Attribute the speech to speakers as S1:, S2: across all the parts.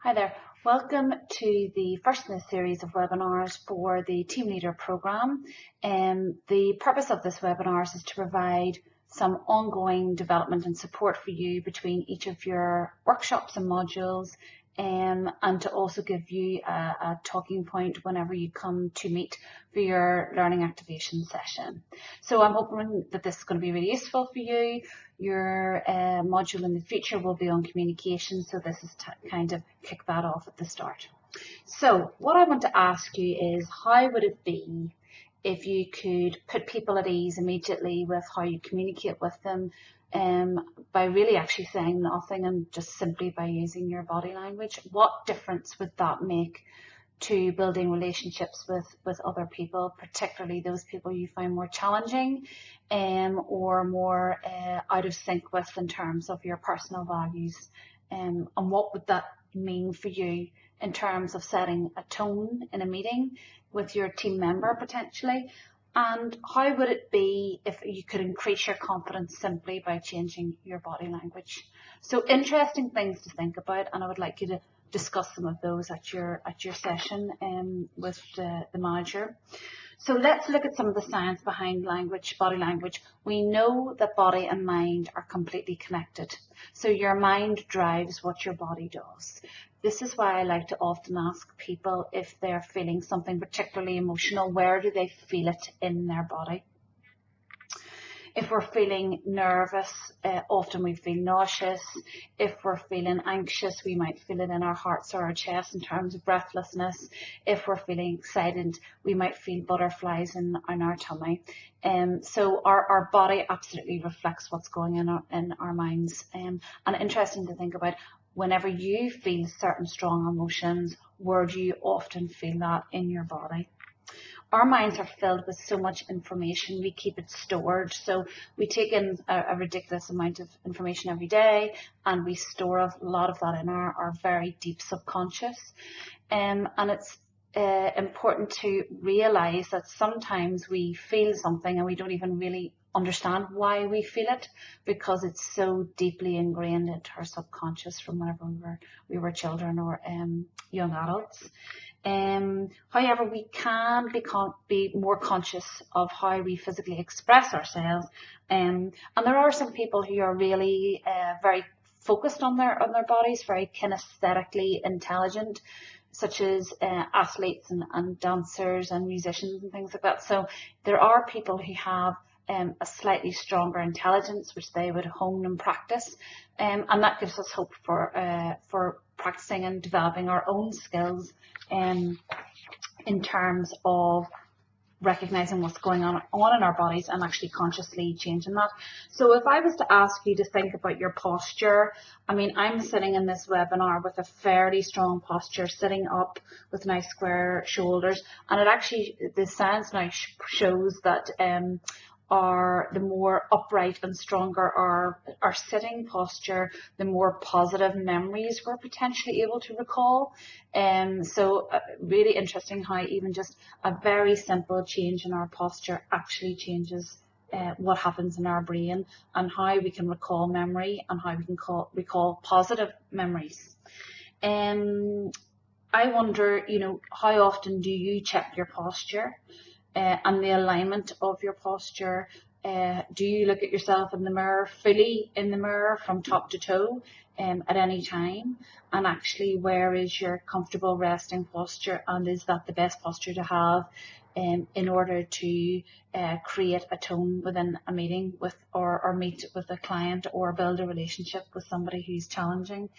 S1: Hi there. Welcome to the first in a series of webinars for the Team Leader Programme. The purpose of this webinar is to provide some ongoing development and support for you between each of your workshops and modules, and to also give you a talking point whenever you come to meet for your learning activation session. So I'm hoping that this is going to be really useful for you. Your module in the future will be on communication, so this is to kind of kick that off at the start. So what I want to ask you is, how would it be if you could put people at ease immediately with how you communicate with them, by really actually saying nothing and just simply by using your body language? What difference would that make to building relationships with other people, particularly those people you find more challenging or more out of sync with in terms of your personal values? And what would that mean for you in terms of setting a tone in a meeting with your team member potentially? And how would it be if you could increase your confidence simply by changing your body language? So interesting things to think about, and I would like you to discuss some of those at your session with the manager. So let's look at some of the science behind body language. We know that body and mind are completely connected. So your mind drives what your body does. This is why I like to often ask people, if they're feeling something particularly emotional, where do they feel it in their body? If we're feeling nervous, often we feel nauseous. If we're feeling anxious, we might feel it in our hearts or our chest in terms of breathlessness. If we're feeling excited, we might feel butterflies in our tummy. So our body absolutely reflects what's going on in our minds. And interesting to think about, whenever you feel certain strong emotions, where do you often feel that in your body? Our minds are filled with so much information, we keep it stored. So we take in a ridiculous amount of information every day, and we store a lot of that in our very deep subconscious. And it's important to realize that sometimes we feel something and we don't even really understand why we feel it, because it's so deeply ingrained into our subconscious from whenever we were children or young adults. However, we can be more conscious of how we physically express ourselves, and there are some people who are really very focused on their bodies, very kinesthetically intelligent, such as athletes and dancers and musicians and things like that. So there are people who have a slightly stronger intelligence, which they would hone and practice, and that gives us hope for practicing and developing our own skills in terms of recognizing what's going on in our bodies and actually consciously changing that. So if I was to ask you to think about your posture, I mean, I'm sitting in this webinar with a fairly strong posture, sitting up with nice square shoulders, and it actually, the science now shows that the more upright and stronger our sitting posture, the more positive memories we're potentially able to recall. So really interesting how even just a very simple change in our posture actually changes what happens in our brain, and how we can recall memory and how we can recall positive memories. I wonder, how often do you check your posture and the alignment of your posture? Do you look at yourself in the mirror, fully in the mirror from top to toe at any time? And actually, where is your comfortable resting posture, and is that the best posture to have in order to create a tone within a meeting or meet with a client or build a relationship with somebody who's challenging?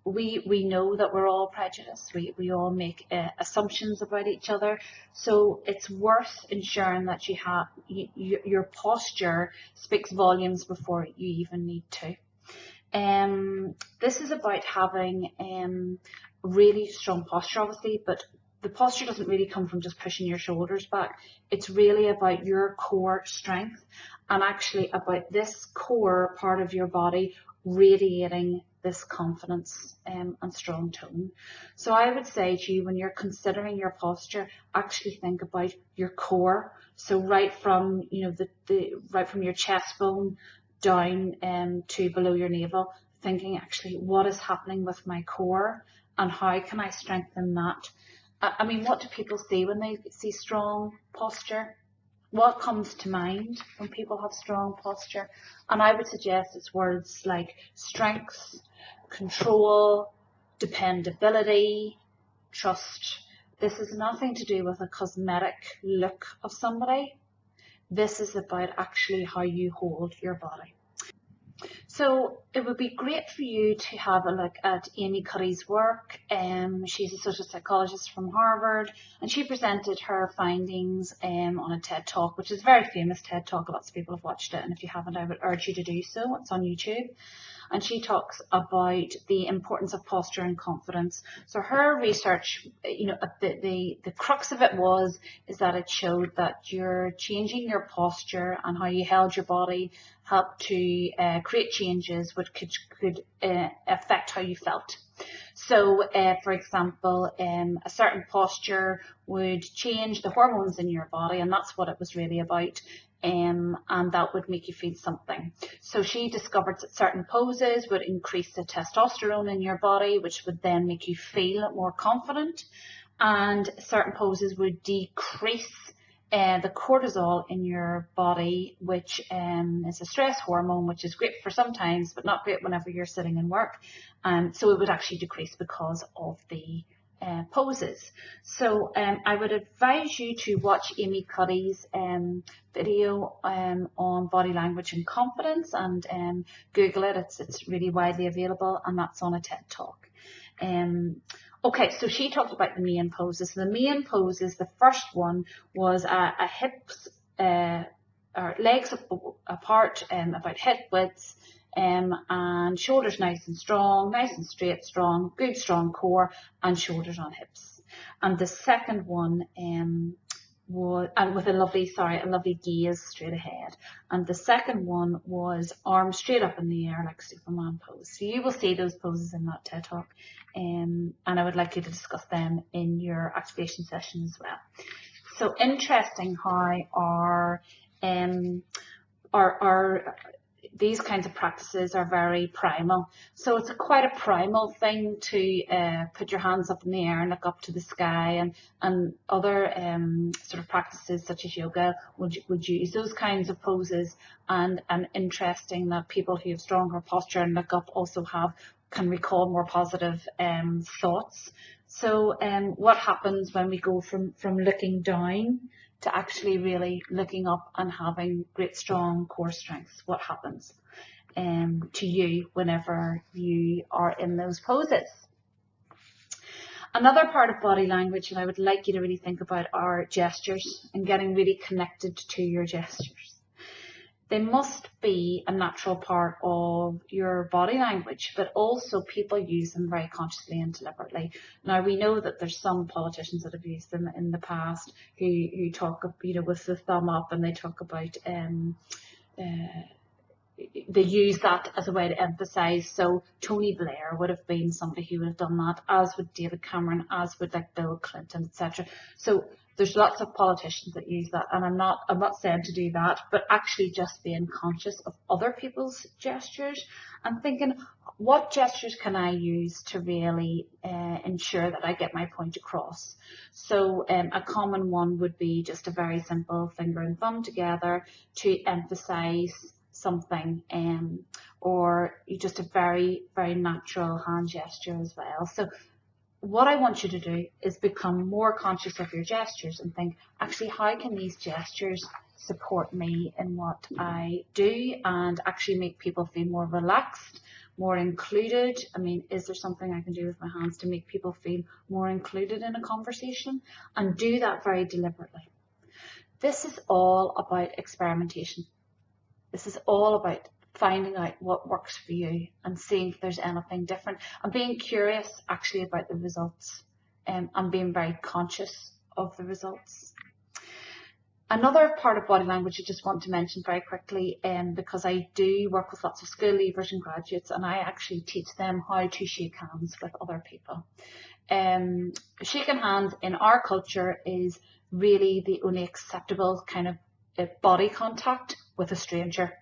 S1: We know that we're all prejudiced. We all make assumptions about each other. So it's worth ensuring that your posture speaks volumes before you even need to. This is about having really strong posture, obviously, but the posture doesn't really come from just pushing your shoulders back. It's really about your core strength, and actually about this core part of your body radiating this confidence and strong tone. So I would say to you, when you're considering your posture, actually think about your core. So right from right from your chest bone down to below your navel, thinking actually what is happening with my core and how can I strengthen that. I mean, what do people see when they see strong posture? What comes to mind when people have strong posture? And I would suggest it's words like strength, control, dependability, trust. This is nothing to do with a cosmetic look of somebody. This is about actually how you hold your body. So it would be great for you to have a look at Amy Cuddy's work. She's a social psychologist from Harvard, and she presented her findings on a TED Talk, which is a very famous TED Talk. Lots of people have watched it, and if you haven't, I would urge you to do so. It's on YouTube. And she talks about the importance of posture and confidence. So her research, the crux of it is that it showed that you're changing your posture and how you held your body helped to create changes which could affect how you felt. So, for example, a certain posture would change the hormones in your body, and that's what it was really about. And that would make you feel something. So she discovered that certain poses would increase the testosterone in your body, which would then make you feel more confident, and certain poses would decrease the cortisol in your body, which is a stress hormone, which is great for sometimes, but not great whenever you're sitting in work. So it would actually decrease because of the poses. So I would advise you to watch Amy Cuddy's video on body language and confidence, and Google it. It's really widely available, and that's on a TED Talk. Okay, so she talked about the main poses. So the main poses, the first one was a hips or legs apart, about hip width, and shoulders nice and strong, nice and straight, strong, good strong core, and shoulders on hips. And the second one was, and with a lovely gaze straight ahead. And the second one was arms straight up in the air like Superman pose. So you will see those poses in that TED Talk, and I would like you to discuss them in your activation session as well. So interesting how these kinds of practices are very primal. So it's quite a primal thing to put your hands up in the air and look up to the sky, and other sort of practices such as yoga would use those kinds of poses. And interesting that people who have stronger posture and look up also can recall more positive thoughts. So what happens when we go from looking down to actually really looking up and having great strong core strength? What happens to you whenever you are in those poses? Another part of body language, and I would like you to really think about, are gestures and getting really connected to your gestures. They must be a natural part of your body language, but also people use them very consciously and deliberately. Now, we know that there's some politicians that have used them in the past who talk, with the thumb up, and they talk about, they use that as a way to emphasize. So Tony Blair would have been somebody who would have done that, as would David Cameron, as would like Bill Clinton, etc. So there's lots of politicians that use that, and I'm not saying to do that, but actually just being conscious of other people's gestures and thinking, what gestures can I use to really ensure that I get my point across? So a common one would be just a very simple finger and thumb together to emphasize something, or just a very, very natural hand gesture as well. So what I want you to do is become more conscious of your gestures and think, actually, how can these gestures support me in what I do and actually make people feel more relaxed, more included? I mean, is there something I can do with my hands to make people feel more included in a conversation? And do that very deliberately. This is all about experimentation. This is all about finding out what works for you and seeing if there's anything different, and being curious actually about the results, and being very conscious of the results. Another part of body language I just want to mention very quickly, because I do work with lots of school leavers and graduates, and I actually teach them how to shake hands with other people. Shaking hands in our culture is really the only acceptable kind of body contact with a stranger.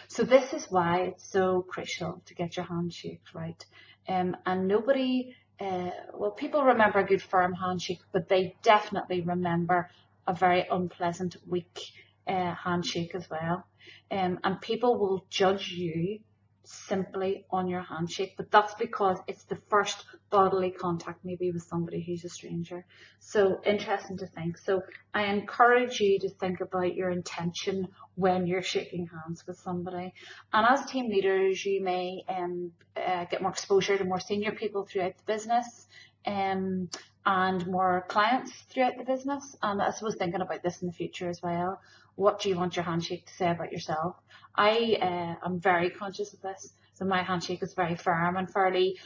S1: So this is why it's so crucial to get your handshake right. And nobody, well, people remember a good firm handshake, but they definitely remember a very unpleasant, weak handshake as well. And people will judge you simply on your handshake, but that's because it's the first bodily contact maybe with somebody who's a stranger. So interesting to think. So I encourage you to think about your intention when you're shaking hands with somebody. And as team leaders, you may get more exposure to more senior people throughout the business, and more clients throughout the business. And I suppose thinking about this in the future as well. What do you want your handshake to say about yourself? I am very conscious of this. So my handshake is very firm and fairly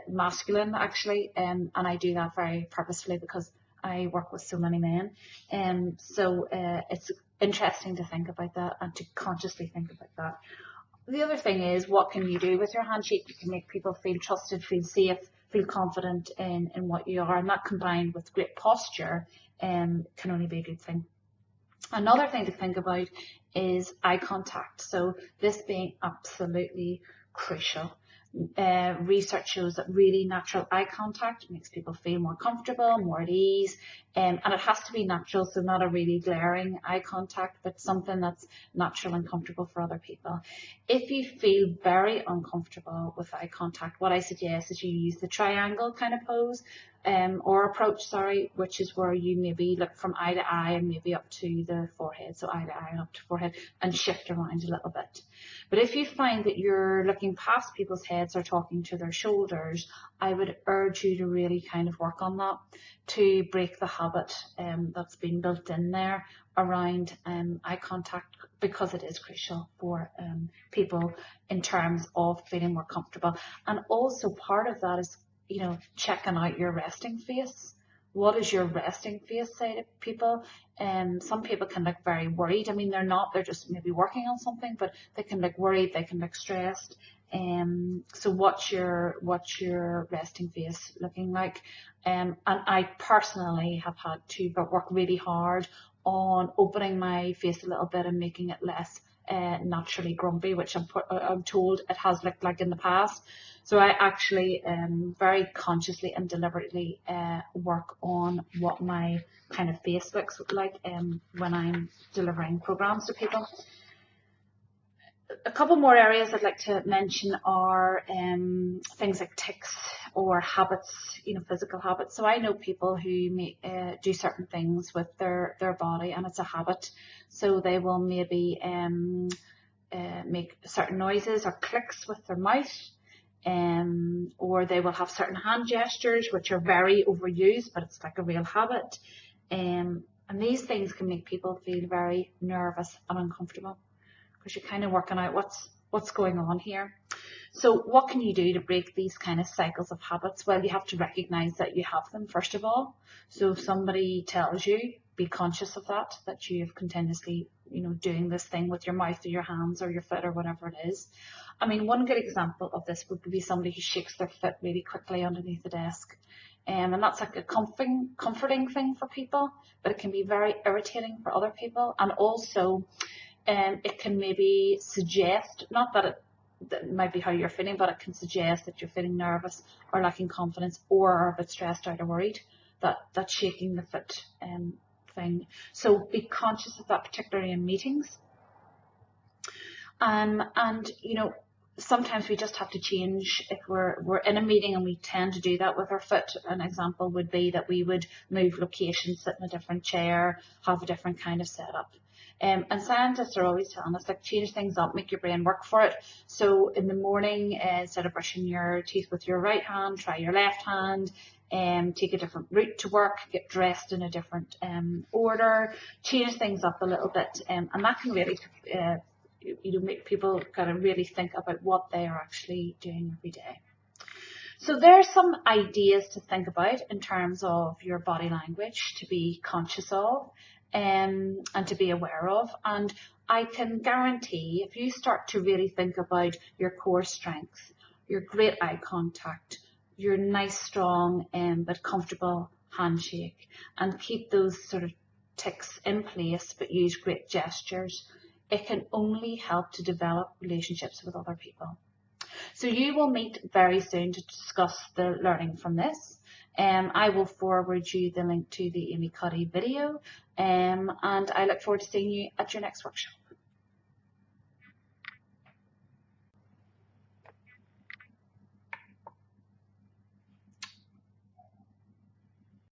S1: masculine, actually, and I do that very purposefully because I work with so many men. So it's interesting to think about that and to consciously think about that. The other thing is, what can you do with your handshake? You can make people feel trusted, feel safe, feel confident in what you are, and that combined with great posture can only be a good thing. Another thing to think about is eye contact. So this being absolutely crucial. Research shows that really natural eye contact makes people feel more comfortable, more at ease, and it has to be natural, so not a really glaring eye contact, but something that's natural and comfortable for other people. If you feel very uncomfortable with eye contact, what I suggest is you use the triangle kind of pose, or approach, which is where you maybe look from eye to eye and maybe up to the forehead, so eye to eye and up to forehead, and shift around a little bit. But if you find that you're looking past people's heads or talking to their shoulders, I would urge you to really kind of work on that to break the habit that's been built in there around eye contact, because it is crucial for people in terms of feeling more comfortable. And also part of that is, checking out your resting face. What does your resting face say to people? Some people can look very worried. I mean, they're not, they're just maybe working on something, but they can look worried, they can look stressed. So what's your resting face looking like? And I personally have had to work really hard on opening my face a little bit and making it less naturally grumpy, which I'm told it has looked like in the past. So I actually very consciously and deliberately work on what my kind of face looks like when I'm delivering programs to people. A couple more areas I'd like to mention are things like tics or habits, physical habits. So I know people who do certain things with their body, and it's a habit. So they will maybe make certain noises or clicks with their mouth. Or they will have certain hand gestures which are very overused, but it's like a real habit. And these things can make people feel very nervous and uncomfortable because you're kind of working out what's going on here. So what can you do to break these kind of cycles of habits? Well, you have to recognize that you have them, first of all. So if somebody tells you, be conscious of that you have continuously, doing this thing with your mouth or your hands or your foot or whatever it is. I mean, one good example of this would be somebody who shakes their foot really quickly underneath the desk. And that's like a comforting thing for people, but it can be very irritating for other people. And also, it can maybe suggest, not that that might be how you're feeling, but it can suggest that you're feeling nervous or lacking confidence or are a bit stressed out or worried, that shaking the foot thing. So be conscious of that, particularly in meetings. And sometimes we just have to change if we're in a meeting, and we tend to do that with our foot. An example would be that we would move locations, sit in a different chair, have a different kind of setup. And scientists are always telling us, like, change things up, make your brain work for it. So in the morning, instead of brushing your teeth with your right hand, try your left hand. Take a different route to work, get dressed in a different order, change things up a little bit, and that can really make people kind of really think about what they are actually doing every day. So there's some ideas to think about in terms of your body language to be conscious of and to be aware of. And I can guarantee if you start to really think about your core strengths, your great eye contact, your nice, strong, but comfortable handshake, and keep those sort of tics in place, but use great gestures, it can only help to develop relationships with other people. So you will meet very soon to discuss the learning from this. I will forward you the link to the Amy Cuddy video, and I look forward to seeing you at your next workshop.